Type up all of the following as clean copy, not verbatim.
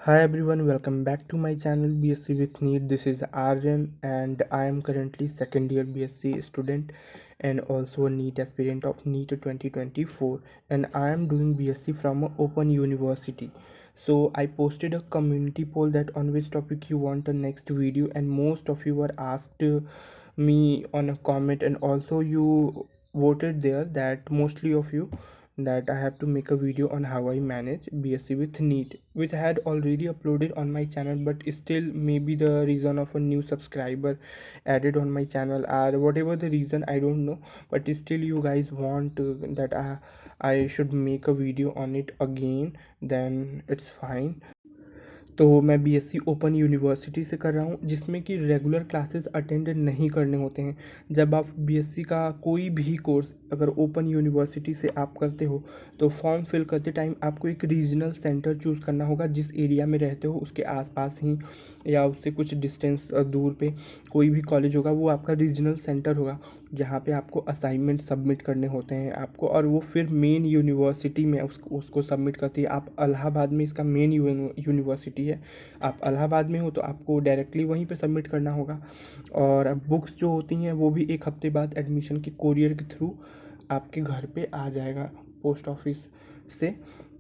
Hi everyone, welcome back to my channel BSc with NEET. This is Aryan and I am currently second year BSc student and also a NEET aspirant of NEET 2024, and I am doing BSc from a Open University. So I posted a community poll that on which topic you want a next video, and most of you were asked me on a comment, and also you voted there that mostly of you that I have to make a video on how I manage BSc with NEET, which I had already uploaded on my channel, but still maybe the reason of a new subscriber added on my channel or whatever the reason, I don't know, but still you guys want that I should make a video on it again, then it's fine. तो मैं BSc open university से कर रहा हूँ, जिसमें कि regular classes attend नहीं करने होते हैं। जब आप बीएससी का कोई भी कोर्स अगर ओपन यूनिवर्सिटी से आप करते हो तो फॉर्म फिल करते टाइम आपको एक रीजनल सेंटर चूज़ करना होगा। जिस एरिया में रहते हो उसके आसपास ही या उससे कुछ डिस्टेंस दूर पे कोई भी कॉलेज होगा, वो आपका रीजनल सेंटर होगा जहाँ पे आपको असाइनमेंट सबमिट करने होते हैं आपको, और वो फिर मेन यूनिवर्सिटी में उसको सबमिट करती है। आप इलाहाबाद में इसका मेन यूनिवर्सिटी है, आप इलाहाबाद में हो तो आपको डायरेक्टली वहीं पे सबमिट करना होगा। और बुक्स जो होती हैं वो भी एक हफ्ते बाद एडमिशन के कोरियर के थ्रू आपके घर पे आ जाएगा पोस्ट ऑफिस से,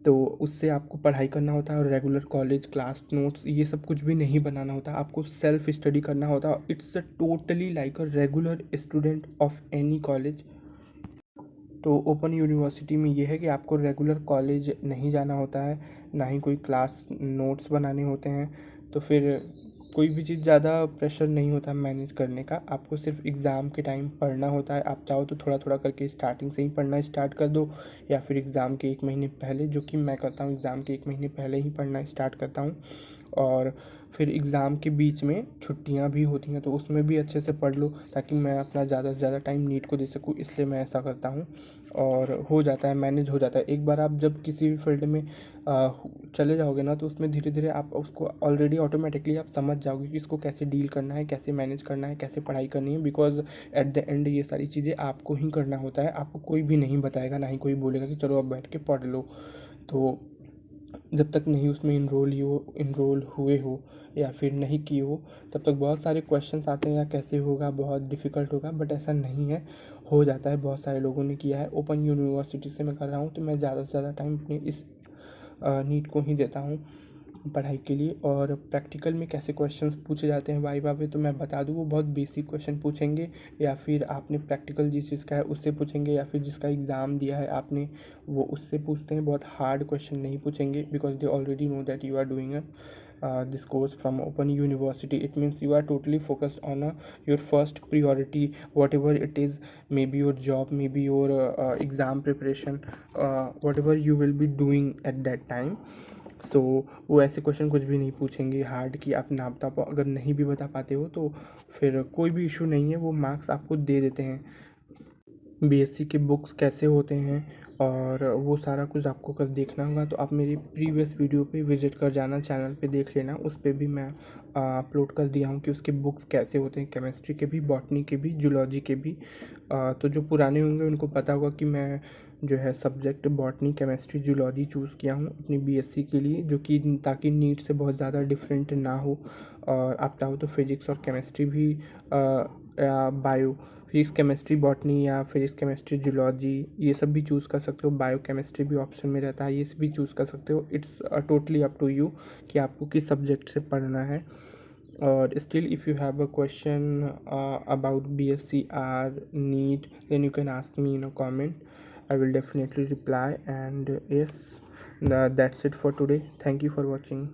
तो उससे आपको पढ़ाई करना होता है। और रेगुलर कॉलेज क्लास नोट्स ये सब कुछ भी नहीं बनाना होता, आपको सेल्फ स्टडी करना होता है। It's totally like a regular student of any college. तो ओपन यूनिवर्सिटी में ये है कि आपको रेगुलर कॉलेज नहीं जाना होता है, ना ही कोई क्लास नोट्स बनाने होते हैं, तो फिर कोई भी चीज़ ज़्यादा प्रेशर नहीं होता मैनेज करने का। आपको सिर्फ एग्ज़ाम के टाइम पढ़ना होता है। आप चाहो तो थोड़ा थोड़ा करके स्टार्टिंग से ही पढ़ना स्टार्ट कर दो, या फिर एग्ज़ाम के 1 महीने पहले, जो कि मैं करता हूँ, एग्ज़ाम के 1 महीने पहले ही पढ़ना स्टार्ट करता हूँ। और फिर एग्ज़ाम के बीच में छुट्टियाँ भी होती हैं तो उसमें भी अच्छे से पढ़ लो, ताकि मैं अपना ज़्यादा से ज़्यादा टाइम नीट को दे सकूँ, इसलिए मैं ऐसा करता हूँ। और हो जाता है, मैनेज हो जाता है। एक बार आप जब किसी भी फील्ड में चले जाओगे ना, तो उसमें धीरे धीरे आप उसको ऑलरेडी ऑटोमेटिकली आप समझ जाओगे कि इसको कैसे डील करना है, कैसे मैनेज करना है, कैसे पढ़ाई करनी है। बिकॉज एट द एंड ये सारी चीज़ें आपको ही करना होता है, आपको कोई भी नहीं बताएगा, ना ही कोई बोलेगा कि चलो अब बैठ के पढ़ लो। तो जब तक नहीं उसमें इनरोल हुए हो या फिर नहीं किए हो, तब तक बहुत सारे क्वेश्चंस आते हैं या कैसे होगा, बहुत डिफ़िकल्ट होगा, बट ऐसा नहीं है, हो जाता है। बहुत सारे लोगों ने किया है। ओपन यूनिवर्सिटी से मैं कर रहा हूँ तो मैं ज़्यादा से ज़्यादा टाइम अपने इस नीट को ही देता हूँ पढ़ाई के लिए। और प्रैक्टिकल में कैसे क्वेश्चंस पूछे जाते हैं वाइवा पे, तो मैं बता दूँ, वो बहुत बेसिक क्वेश्चन पूछेंगे, या फिर आपने प्रैक्टिकल जिस चीज़ का है उससे पूछेंगे, या फिर जिसका एग्ज़ाम दिया है आपने वो उससे पूछते हैं। बहुत हार्ड क्वेश्चन नहीं पूछेंगे, because they already know that you are doing this course from open university. It means you are totally focused on your first priority, whatever it is, maybe your job, maybe your exam preparation, whatever you will be doing at that time. सो वो ऐसे question कुछ भी नहीं पूछेंगे hard कि आप ना बता पाओ। अगर नहीं भी बता पाते हो तो फिर कोई भी इशू नहीं है, वो मार्क्स आपको दे देते हैं। बीएससी के बुक्स कैसे होते हैं और वो सारा कुछ आपको कर देखना होगा, तो आप मेरी प्रीवियस वीडियो पे विज़िट कर जाना, चैनल पे देख लेना। उस पे भी मैं अपलोड कर दिया हूँ कि उसके बुक्स कैसे होते हैं, केमिस्ट्री के भी, बॉटनी के भी, जूलॉजी के भी। तो जो पुराने होंगे उनको पता होगा कि मैं जो है subject botany, chemistry, zoology choose किया हूँ अपनी बीएससी के लिए, जो कि ताकि नीट से बहुत ज़्यादा डिफरेंट ना हो। और आप चाहो तो फिजिक्स और केमिस्ट्री भी या बायो, फिजिक्स केमिस्ट्री बॉटनी, या फिजिक्स केमिस्ट्री जूलॉजी, ये सब भी चूज़ कर सकते हो। बायो केमिस्ट्री भी ऑप्शन में रहता है, ये भी चूज़ कर सकते हो। It's totally up to you कि आपको किस सब्जेक्ट से पढ़ना है। और still if you have a question about BSc or NEET, then you can ask me in a comment. I will definitely reply. And yes, that's it for today. Thank you for watching.